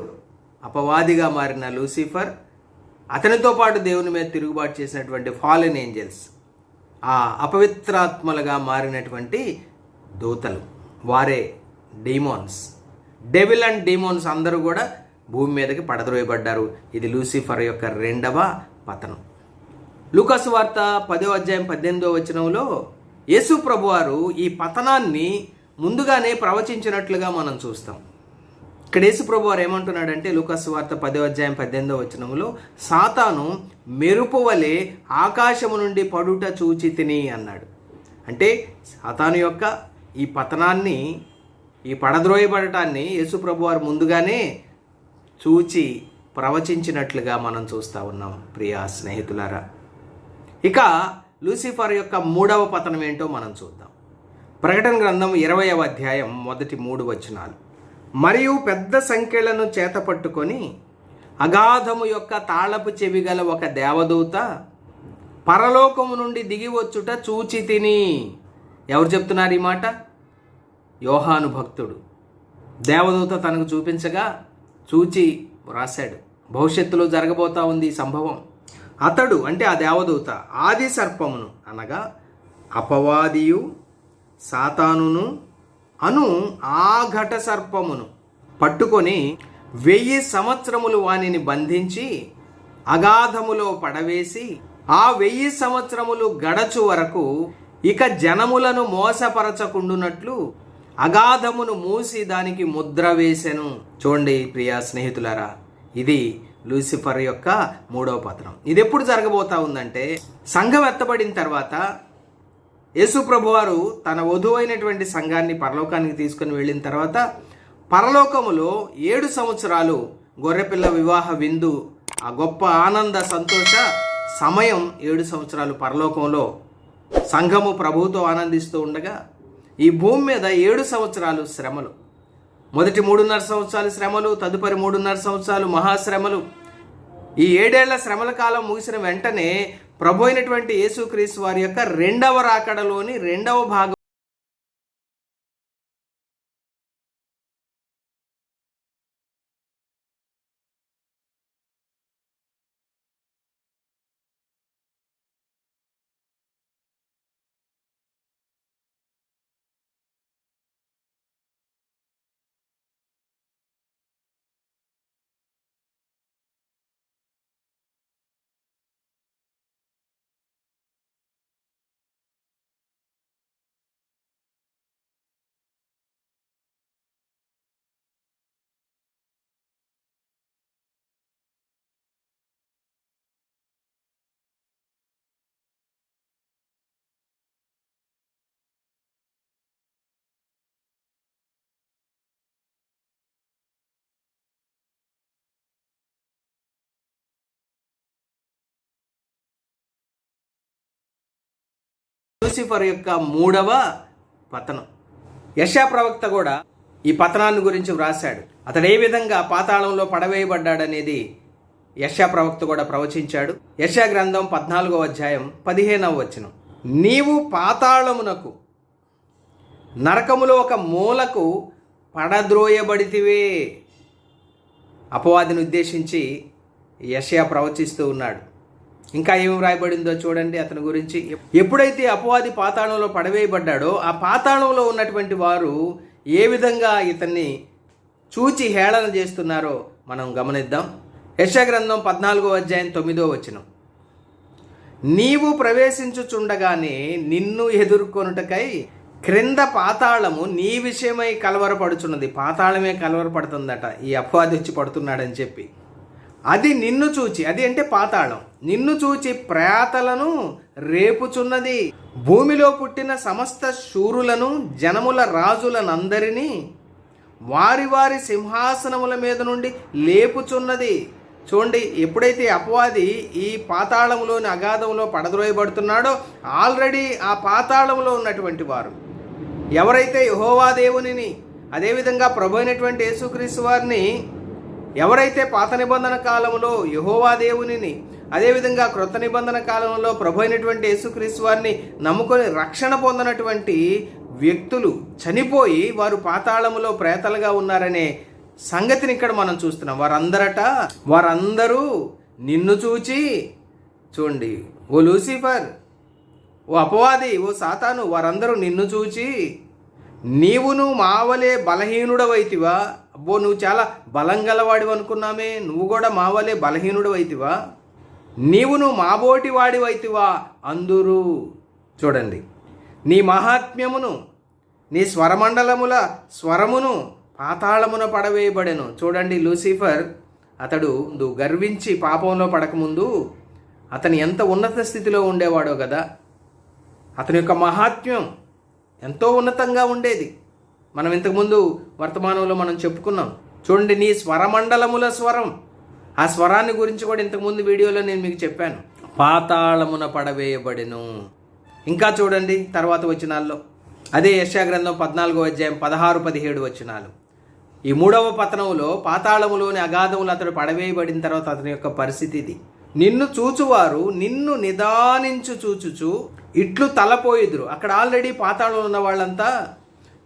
అపవాదిగా మారిన లూసిఫర్, అతనితో పాటు దేవుని మీద తిరుగుబాటు చేసినటువంటి ఫాలెన్ ఏంజల్స్, ఆ అపవిత్రాత్మలుగా మారినటువంటి దూతలు, వారే డీమోన్స్. డెవిల్ అండ్ డీమోన్స్ అందరూ కూడా భూమి మీదకి పడద్రోయబడ్డారు. ఇది లూసిఫర్ యొక్క 2వ పతనం. లూకాసు వార్త 10వ అధ్యాయం 18వ వచనంలో యేసు ప్రభువారు ఈ పతనాన్ని ముందుగానే ప్రవచించినట్లుగా మనం చూస్తాం. ఇక్కడ యేసు ప్రభువారు ఏమంటున్నాడంటే, లూకాసు వార్త 10వ అధ్యాయం 18వ వచనంలో, సాతాను మెరుపు వలె ఆకాశము నుండి పడుట చూచి తిని అన్నాడు. అంటే సాతాను యొక్క ఈ పతనాన్ని, ఈ పడద్రోయబడటాన్ని యేసు ప్రభువారు ముందుగానే చూచి ప్రవచించినట్లుగా మనం చూస్తూ ఉన్నాం ప్రియా స్నేహితులారా. ఇక లూసిఫర్ యొక్క 3వ పతనం ఏంటో మనం చూద్దాం. ప్రకటన గ్రంథం 20వ అధ్యాయం మొదటి 3 వచనాలు. మరియు పెద్ద సంఖ్యలను చేతపట్టుకొని అగాధము యొక్క తాళపు చెవి గల ఒక దేవదూత పరలోకము నుండి దిగి వచ్చుట చూచి తిని. ఎవరు చెప్తున్నారు ఈ మాట? యోహాను భక్తుడు. దేవదూత తనకు చూపించగా చూచి రాశాడు. భవిష్యత్తులో జరగబోతా ఉంది ఈ సంభవం. అతడు అంటే ఆ దేవదూత ఆది సర్పమును అనగా అపవాదియు సాతానును అను ఆ ఘట సర్పమును పట్టుకొని 1000 సంవత్సరములు వానిని బంధించి అగాధములో పడవేసి ఆ 1000 సంవత్సరములు గడచు వరకు ఇక జనములను మోసపరచకుండునట్లు అగాధమును మూసి దానికి ముద్ర వేసెను. చూడండి ప్రియా స్నేహితులారా, ఇది లూసిఫర్ యొక్క 3వ పతనం. ఇది ఎప్పుడు జరగబోతా ఉందంటే, సంఘం ఎత్తబడిన తర్వాత యేసు ప్రభువారు తన వధువైనటువంటి సంఘాన్ని పరలోకానికి తీసుకుని వెళ్ళిన తర్వాత పరలోకములో 7 సంవత్సరాలు గొర్రెపిల్ల వివాహ విందు, ఆ గొప్ప ఆనంద సంతోష సమయం 7 సంవత్సరాలు పరలోకంలో సంఘము ప్రభువుతో ఆనందిస్తూ ఉండగా, ఈ భూమి మీద 7 సంవత్సరాలు శ్రమలు. మొదటి 3.5 సంవత్సరాలు శ్రమలు, తదుపరి 3.5 సంవత్సరాలు మహాశ్రమలు. ఈ 7 ఏళ్ల శ్రమల కాలం ముగిసిన వెంటనే ప్రభు అయినటువంటి యేసుక్రీస్తు వారి యొక్క 2వ రాకడలోని 2వ భాగం లూసిఫర్ యొక్క మూడవ పతనం. యెషయా ప్రవక్త కూడా ఈ పతనాన్ని గురించి వ్రాశాడు. అతడు ఏ విధంగా పాతాళంలో పడవేయబడ్డాడనేది యెషయా ప్రవక్త కూడా ప్రవచించాడు. యెషయా గ్రంథం 14వ అధ్యాయం 15వ వచనం, నీవు పాతాళమునకు నరకములో ఒక మూలకు పడద్రోయబడితివే. అపవాదిని ఉద్దేశించి యెషయా ప్రవచిస్తూ ఉన్నాడు. ఇంకా ఏమి వ్రాయబడిందో చూడండి అతని గురించి. ఎప్పుడైతే అపవాది పాతాళంలో పడవేయబడ్డాడో ఆ పాతాళంలో ఉన్నటువంటి వారు ఏ విధంగా ఇతన్ని చూచి హేళన చేస్తున్నారో మనం గమనిద్దాం. యెషయా గ్రంథం 14వ అధ్యాయం 9వ వచనం, నీవు ప్రవేశించుచుండగానే నిన్ను ఎదుర్కొనుటకై క్రింద పాతాళము నీ విషయమై కలవరపడుచున్నది. పాతాళమే కలవరపడుతుందట ఈ అపవాది వచ్చి పడుతున్నాడని చెప్పి. అది నిన్ను చూచి, అది అంటే పాతాళం, నిన్ను చూచి ప్రేతలను రేపుచున్నది. భూమిలో పుట్టిన సమస్త శూరులను జనముల రాజులనందరినీ వారి వారి సింహాసనముల మీద నుండి లేపుచున్నది. చూడండి, ఎప్పుడైతే అపవాది ఈ పాతాళములోని అగాధంలో పడద్రోయబడుతున్నాడో ఆల్రెడీ ఆ పాతాళంలో ఉన్నటువంటి వారు ఎవరైతే యెహోవా దేవునిని, అదేవిధంగా ప్రభు అయినటువంటి యేసుక్రీస్తు వారిని, ఎవరైతే పాత నిబంధన కాలంలో యెహోవా దేవునిని, అదేవిధంగా క్రొత్త నిబంధన కాలంలో ప్రభు అయినటువంటి యేసుక్రీస్తు వారిని నమ్ముకొని రక్షణ పొందినటువంటి వ్యక్తులు చనిపోయి వారు పాతాళములో ప్రేతలుగా ఉన్నారనే సంగతిని ఇక్కడ మనం చూస్తున్నాం. వారందరూ నిన్ను చూచి, చూడండి, ఓ లూసిఫర్, ఓ అపవాది, ఓ సాతాను, వారందరూ నిన్ను చూచి నీవును మావలే బలహీనుడవైతివా. అబ్బో, నువ్వు చాలా బలం గలవాడివి అనుకున్నామే, నువ్వు కూడా మావలే బలహీనుడవైతివా, నీవును మాబోటి వాడివైతివా అందురు. చూడండి, నీ మహాత్మ్యమును, నీ స్వరమండలముల స్వరమును పాతాళమున పడవేయబడెను. చూడండి, లూసిఫర్ అతడు గర్వించి పాపంలో పడకముందు అతను ఎంత ఉన్నత స్థితిలో ఉండేవాడో కదా. అతని యొక్క మహాత్మ్యం ఎంతో ఉన్నతంగా ఉండేది. మనం ఇంతకుముందు వర్తమానంలో మనం చెప్పుకున్నాం. చూడండి, నీ స్వరమండలముల స్వరం, ఆ స్వరాన్ని గురించి కూడా ఇంతకుముందు వీడియోలో నేను మీకు చెప్పాను. పాతాళమున పడవేయబడెను. ఇంకా చూడండి తర్వాత వచనాల్లో, అదే యెషయా గ్రంథం 14వ అధ్యాయం 16-17 వచనాలు. ఈ మూడవ పతనంలో పాతాళములోని అగాధములు అతడు పడవేయబడిన తర్వాత అతని యొక్క పరిస్థితి ఇది. నిన్ను చూచువారు నిన్ను నిదానించు చూచుచు ఇట్లు తలపోయిదురు. అక్కడ ఆల్రెడీ పాతాళంలో ఉన్న వాళ్ళంతా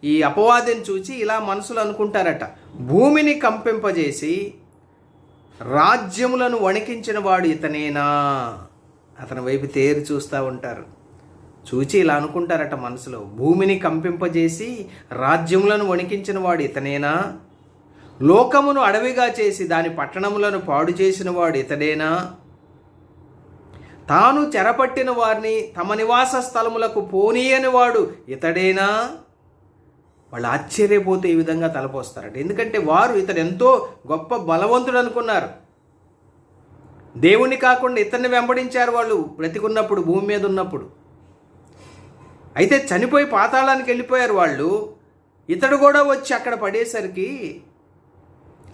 ఈ అపవాదిని చూచి ఇలా మనసులు అనుకుంటారట, భూమిని కంపింపజేసి రాజ్యములను వణికించిన వాడు ఇతనేనా. అతని వైపు తేరి చూస్తూ ఉంటారు. చూచి ఇలా అనుకుంటారట మనసులో, భూమిని కంపింపజేసి రాజ్యములను వణికించిన వాడు ఇతనేనా, లోకమును అడవిగా చేసి దాని పట్టణములను పాడు చేసిన వాడు ఇతడేనా, తాను చెరపట్టిన వారిని తమ నివాస స్థలములకు పోనీయని వాడు ఇతడేనా. వాళ్ళు ఆశ్చర్యపోతే ఈ విధంగా తలపోస్తారట. ఎందుకంటే వారు ఇతడు ఎంతో గొప్ప బలవంతుడు అనుకున్నారు. దేవుణ్ణి కాకుండా ఇతన్ని వెంబడించారు వాళ్ళు బ్రతికున్నప్పుడు, భూమి మీద ఉన్నప్పుడు. అయితే చనిపోయి పాతాళానికి వెళ్ళిపోయారు వాళ్ళు. ఇతడు కూడా వచ్చి అక్కడ పడేసరికి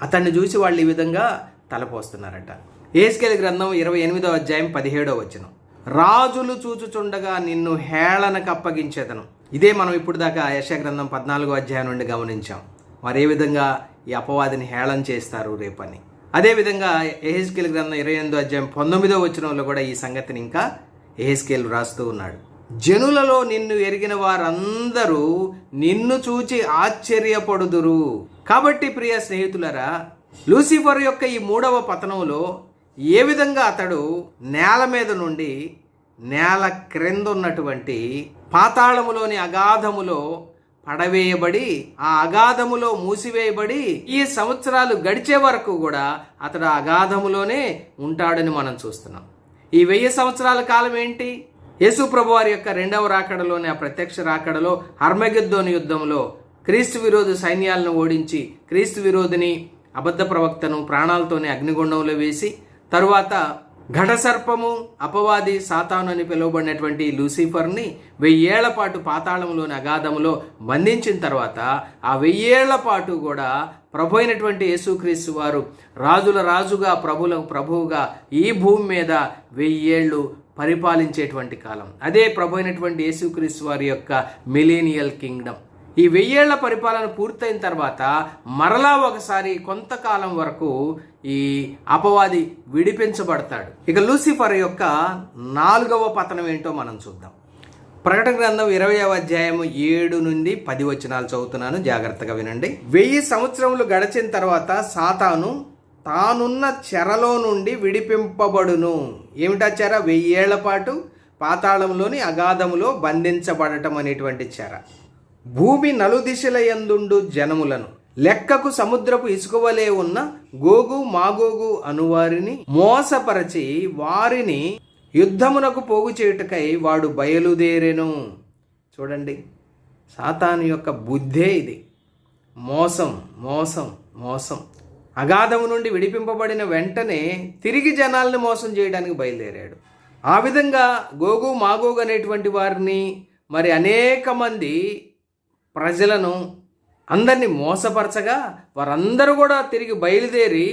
అతన్ని చూసి వాళ్ళు ఈ విధంగా తలపోస్తున్నారట. యెహెజ్కేలు గ్రంథం 28వ అధ్యాయం 17వ వచనం, రాజులు చూచుచుండగా నిన్ను హేళనకు అప్పగించేదను. ఇదే మనం ఇప్పుడు దాకా యెషయా గ్రంథం 14వ అధ్యాయం నుండి గమనించాం. వారు ఏ విధంగా ఈ అపవాదిని హేళన చేస్తారు రేపని. అదేవిధంగా యెహెజ్కేలు గ్రంథం 28వ అధ్యాయం 19వ వచనంలో కూడా ఈ సంగతిని ఇంకా యెహెజ్కేలు రాస్తూ ఉన్నాడు. జనులలో నిన్ను ఎరిగిన వారందరూ నిన్ను చూచి ఆశ్చర్యపడుదురు. కాబట్టి ప్రియ స్నేహితులరా, లూసిఫర్ యొక్క ఈ మూడవ పతనంలో ఏ విధంగా అతడు నేల మీద నుండి నేల క్రింద ఉన్నటువంటి పాతాళములోని అగాధములో పడవేయబడి ఆ అగాధములో మూసివేయబడి ఈ సంవత్సరాలు గడిచే వరకు కూడా అతడు అగాధములోనే ఉంటాడని మనం చూస్తున్నాం. ఈ 1000 సంవత్సరాల కాలం ఏంటి? యేసు ప్రభు వారి యొక్క రెండవ రాకడలోని ఆ ప్రత్యక్ష రాకడలో హర్మగెద్దోను యుద్ధంలో క్రీస్తు విరోధి సైన్యాలను ఓడించి క్రీస్తు విరోధిని అబద్ధ ప్రవక్తను ప్రాణాలతోనే అగ్నిగుండంలో వేసి తరువాత ఘటసర్పము అపవాది సాతాను అని పిలువబడినటువంటి లూసిఫర్ని 1000 ఏళ్ల పాటు పాతాళంలోని అగాధములో బంధించిన తర్వాత ఆ 1000 ఏళ్ల పాటు కూడా ప్రభు అయినటువంటి యేసుక్రీస్తు వారు రాజుల రాజుగా ప్రభువులకు ప్రభువుగా ఈ భూమి మీద 1000 ఏళ్ళు పరిపాలించేటువంటి కాలం. అదే ప్రభు అయినటువంటి యేసుక్రీస్తు వారి యొక్క మిలీనియల్ కింగ్డమ్. ఈ 1000 ఏళ్ల పరిపాలన పూర్తయిన తర్వాత మరలా ఒకసారి కొంతకాలం వరకు ఈ అపవాది విడిపించబడతాడు. ఇక లూసిఫర్ యొక్క 4వ పతనం ఏంటో మనం చూద్దాం. ప్రకటన గ్రంథం 20వ అధ్యాయం 7 నుండి 10 వచనాలు చదువుతున్నాను, జాగ్రత్తగా వినండి. 1000 సంవత్సరములు గడిచిన తర్వాత సాతాను తానున్న చెరలో నుండి విడిపింపబడును. ఏమిటా చెర? 1000 ఏళ్ల పాటు పాతాళంలోని అగాధములో బంధించబడటం అనేటువంటి చెర. భూమి నలుదిశల యందుండు జనములను లెక్కకు సముద్రపు ఇసుకవలే ఉన్న గోగు మాగోగు అనువారిని మోసపరచి వారిని యుద్ధమునకు పోగు చేయుటకై వాడు బయలుదేరెను. చూడండి, సాతాను యొక్క బుద్ధే ఇది. మోసం మోసం మోసం. అగాధము నుండి విడిపింపబడిన వెంటనే తిరిగి జనాల్ని మోసం చేయడానికి బయలుదేరాడు. ఆ విధంగా గోగు మాగోగు అనేటువంటి వారిని, మరి అనేక మంది ప్రజలను అందరినీ మోసపరచగా వారందరూ కూడా తిరిగి బయలుదేరి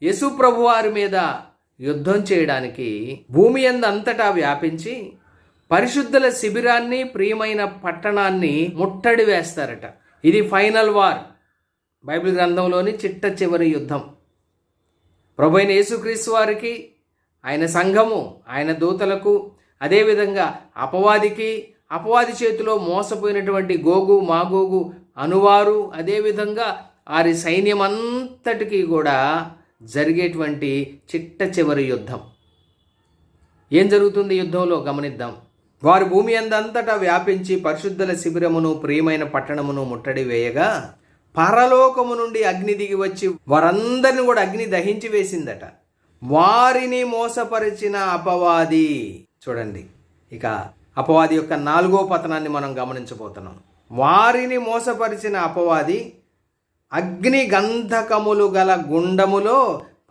యేసు ప్రభు వారి మీద యుద్ధం చేయడానికి భూమి అంతటా వ్యాపించి పరిశుద్ధుల శిబిరాన్ని, ప్రియమైన పట్టణాన్ని ముట్టడి వేస్తారట. ఇది ఫైనల్ వార్. బైబిల్ గ్రంథంలోని చిట్ట చివరి యుద్ధం. ప్రభు అయిన యేసుక్రీస్తు వారికి, ఆయన సంఘము, ఆయన దూతలకు, అదేవిధంగా అపవాదికి, అపవాది చేతిలో మోసపోయినటువంటి గోగు మాగోగు అనువారు, అదేవిధంగా వారి సైన్యం అంతటికీ కూడా జరిగేటువంటి చిట్ట చివరి యుద్ధం. ఏం జరుగుతుంది యుద్ధంలో గమనిద్దాం. వారు భూమి అంతటా వ్యాపించి పరిశుద్ధుల శిబిరమును, ప్రియమైన పట్టణమును ముట్టడి వేయగా పరలోకము నుండి అగ్ని దిగి వచ్చి వారందరిని కూడా అగ్ని దహించి వేసిందట. వారిని మోసపరిచిన అపవాది. చూడండి, ఇక అపవాది యొక్క 4వ పతనాన్ని మనం గమనించబోతున్నాం. వారిని మోసపరిచిన అపవాది అగ్ని గంధకములు గల గుండములో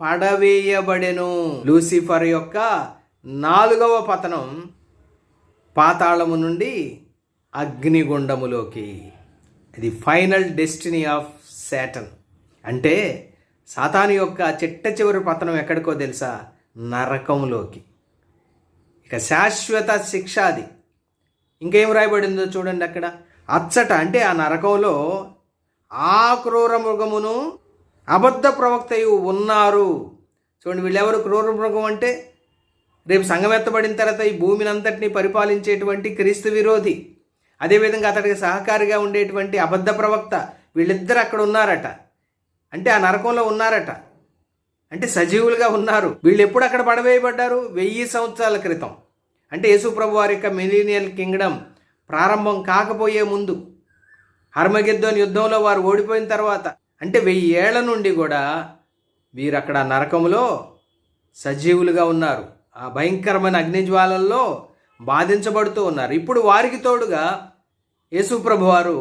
పడవేయబడెను. లూసిఫర్ యొక్క 4వ పతనం పాతాళము నుండి అగ్నిగుండములోకి. ఇది ఫైనల్ డెస్టినీ ఆఫ్ సాటన్. అంటే సాతాను యొక్క చిట్ట చివరి పతనం ఎక్కడికో తెలుసా? నరకంలోకి. ఇక శాశ్వత శిక్ష అది. ఇంకేం రాయబడిందో చూడండి అక్కడ. అచ్చట అంటే ఆ నరకంలో ఆ క్రూర మృగమును అబద్ధ ప్రవక్తయు ఉన్నారు. చూడండి, వీళ్ళెవరు క్రూర మృగం అంటే? రేపు సంఘం ఎత్తబడిన తర్వాత ఈ భూమిని అంతటినీ పరిపాలించేటువంటి క్రీస్తు విరోధి, అదేవిధంగా అతడికి సహకారిగా ఉండేటువంటి అబద్ధ ప్రవక్త, వీళ్ళిద్దరు అక్కడ ఉన్నారట. అంటే ఆ నరకంలో ఉన్నారట, అంటే సజీవులుగా ఉన్నారు. వీళ్ళు ఎప్పుడు అక్కడ పడవేయబడ్డారు? 1000 సంవత్సరాల క్రితం. అంటే యేసు ప్రభు వారి యొక్క మిలీనియల్ కింగ్డమ్ ప్రారంభం కాకపోయే ముందు, హర్మగెద్దోన్ యుద్ధంలో వారు ఓడిపోయిన తర్వాత, అంటే 1000 ఏళ్ల నుండి కూడా వీరు అక్కడ నరకంలో సజీవులుగా ఉన్నారు. ఆ భయంకరమైన అగ్నిజ్వాలల్లో బాధించబడుతూ ఉన్నారు. ఇప్పుడు వారికి తోడుగా యేసు ప్రభు వారు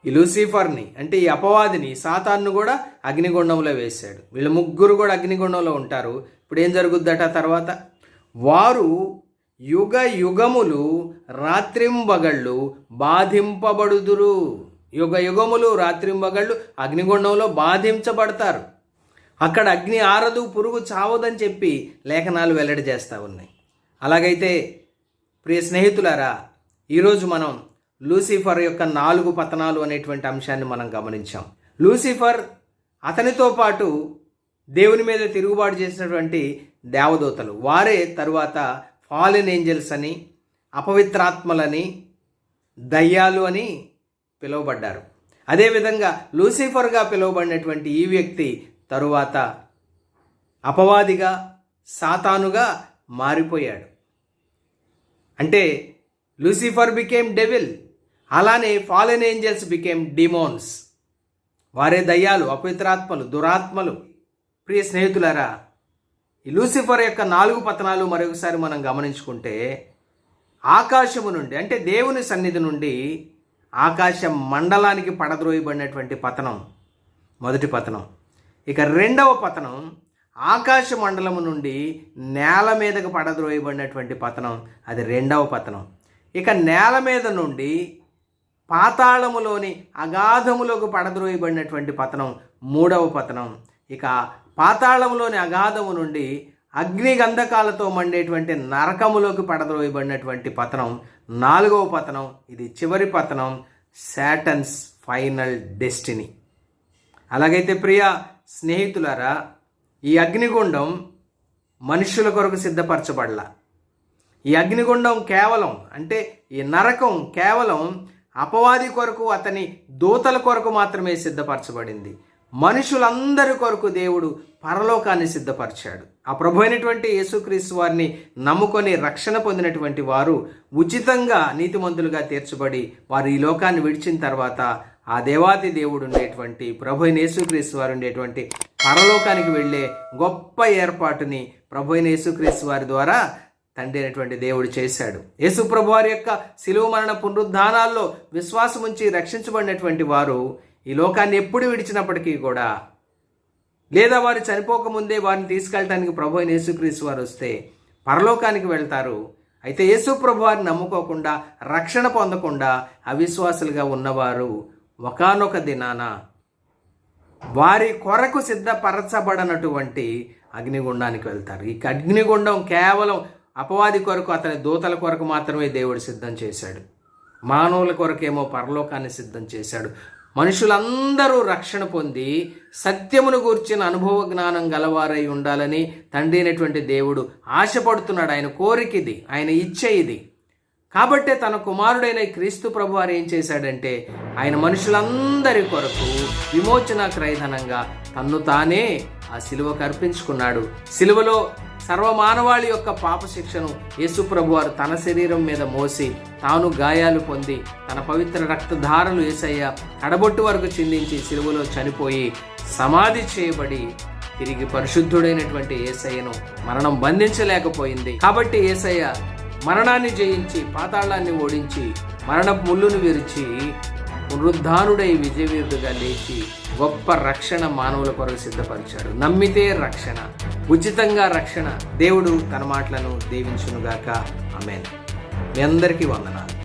ఈ లూసిఫర్ని, అంటే ఈ అపవాదిని, సాతాన్ను కూడా అగ్నిగుండంలో వేశాడు. వీళ్ళు ముగ్గురు కూడా అగ్నిగుండంలో ఉంటారు. ఇప్పుడు ఏం జరుగుద్దట తర్వాత? వారు యుగ యుగములు రాత్రింబగళ్ళు బాధింపబడుదురు. యుగ యుగములు రాత్రింబగళ్ళు అగ్నిగుండంలో బాధించబడతారు. అక్కడ అగ్ని ఆరదు, పురుగు చావదని చెప్పి లేఖనాలు వెల్లడి చేస్తూ ఉన్నాయి. అలాగైతే ప్రియ స్నేహితులారా, ఈరోజు మనం లూసిఫర్ యొక్క 4 పతనాలు అనేటువంటి అంశాన్ని మనం గమనించాం. లూసిఫర్, అతనితో పాటు దేవుని మీద తిరుగుబాటు చేసినటువంటి దేవదూతలు, వారే తరువాత ఫాలెన్ ఏంజల్స్ అని, అపవిత్రాత్మలని, దయ్యాలు అని పిలువబడ్డారు. అదేవిధంగా లూసిఫర్గా పిలువబడినటువంటి ఈ వ్యక్తి తరువాత అపవాదిగా, సాతానుగా మారిపోయాడు. అంటే లూసిఫర్ బికేమ్ డెవిల్, అలానే ఫాలెన్ ఏంజల్స్ బికేమ్ డిమోన్స్. వారే దయ్యాలు, అపవిత్రాత్మలు, దురాత్మలు. ప్రియ స్నేహితులారా, ఈ లూసిఫర్ యొక్క 4 పతనాలు మరొకసారి మనం గమనించుకుంటే, ఆకాశము నుండి, అంటే దేవుని సన్నిధి నుండి ఆకాశ మండలానికి పడద్రోయబడినటువంటి పతనం మొదటి పతనం. ఇక 2వ పతనం ఆకాశ మండలము నుండి నేల మీదకు పడద్రోయబడినటువంటి పతనం, అది 2వ పతనం. ఇక నేల మీద నుండి పాతాళములోని అగాధములోకి పడద్రోయబడినటువంటి పతనం 3వ పతనం. ఇక పాతాళములోని అగాధము నుండి అగ్ని గంధకాలతో మండేటువంటి నరకములోకి పడద్రోయబడినటువంటి పతనం 4వ పతనం. ఇది చివరి పతనం, సాటన్స్ ఫైనల్ డెస్టినీ. అలాగైతే ప్రియ స్నేహితులారా, ఈ అగ్నిగుండం మనుషుల కొరకు సిద్ధపరచబడలా. ఈ అగ్నిగుండం కేవలం, అంటే ఈ నరకం కేవలం అపవాది కొరకు, అతని దూతల కొరకు మాత్రమే సిద్ధపరచబడింది. మనుషులందరి కొరకు దేవుడు పరలోకాన్ని సిద్ధపరిచాడు. ఆ ప్రభు అయినటువంటి యేసుక్రీస్తు వారిని నమ్ముకొని రక్షణ పొందినటువంటి వారు ఉచితంగా నీతిమంతులుగా తీర్చబడి వారు ఈ లోకాన్ని విడిచిన తర్వాత ఆ దేవాతి దేవుడు ఉండేటువంటి ప్రభు అయిన యేసుక్రీస్తు వారు ఉండేటువంటి పరలోకానికి వెళ్ళే గొప్ప ఏర్పాటుని ప్రభు అయిన యేసుక్రీస్తు వారి ద్వారా తండ్రి అయినటువంటి దేవుడు చేశాడు. యేసు ప్రభు వారి యొక్క శిలువ మరణ పునరుద్ధానాల్లో విశ్వాసం ఉంచి రక్షించబడినటువంటి వారు ఈ లోకాన్ని ఎప్పుడు విడిచినప్పటికీ కూడా, లేదా వారు చనిపోకముందే వారిని తీసుకెళ్ళటానికి ప్రభు అయిన యేసుక్రీస్తు వారు వస్తే పరలోకానికి వెళ్తారు. అయితే యేసు ప్రభు వారిని నమ్ముకోకుండా, రక్షణ పొందకుండా అవిశ్వాసులుగా ఉన్నవారు ఒకానొక దినాన వారి కొరకు సిద్ధపరచబడనటువంటి అగ్నిగుండానికి వెళ్తారు. ఈ అగ్నిగుండం కేవలం అపవాది కొరకు, అతని దూతల కొరకు మాత్రమే దేవుడు సిద్ధం చేశాడు. మానవుల కొరకేమో పరలోకాన్ని సిద్ధం చేశాడు. మనుషులందరూ రక్షణ పొంది సత్యమును గూర్చిన అనుభవ జ్ఞానం గలవారై ఉండాలని తండ్రి అయినటువంటి దేవుడు ఆశపడుతున్నాడు. ఆయన కోరిక ఇది, ఆయన ఇచ్చే ఇది. కాబట్టే తన కుమారుడైన క్రీస్తు ప్రభు వారు ఏం చేశాడంటే, ఆయన మనుషులందరి కొరకు విమోచన క్రయధనంగా తన్ను తానే ఆ సిలువకు అర్పించుకున్నాడు. సిలువలో సర్వమానవాళి యొక్క పాప శిక్షను యేసు ప్రభు వారు తన శరీరం మీద మోసి తాను గాయాలు పొంది తన పవిత్ర రక్తధారలు యేసయ్య కడబొట్టు వరకు చిందించి సిలువలో చనిపోయి సమాధి చేయబడి తిరిగి పరిశుద్ధుడైనటువంటి యేసయ్యను మరణం బంధించలేకపోయింది. కాబట్టి యేసయ్య మరణాన్ని జయించి పాతాళాన్ని ఓడించి మరణపు ముళ్ళును విరిచి పునరుద్ధానుడై విజయవీరుడుగా లేచి గొప్ప రక్షణ మానవుల కొరకు సిద్ధపరిచాడు. నమ్మితే రక్షణ, ఉచితంగా రక్షణ. దేవుడు తన మాటలను దీవించునుగాక. ఆమేన్. మీ అందరికీ వందనాలు.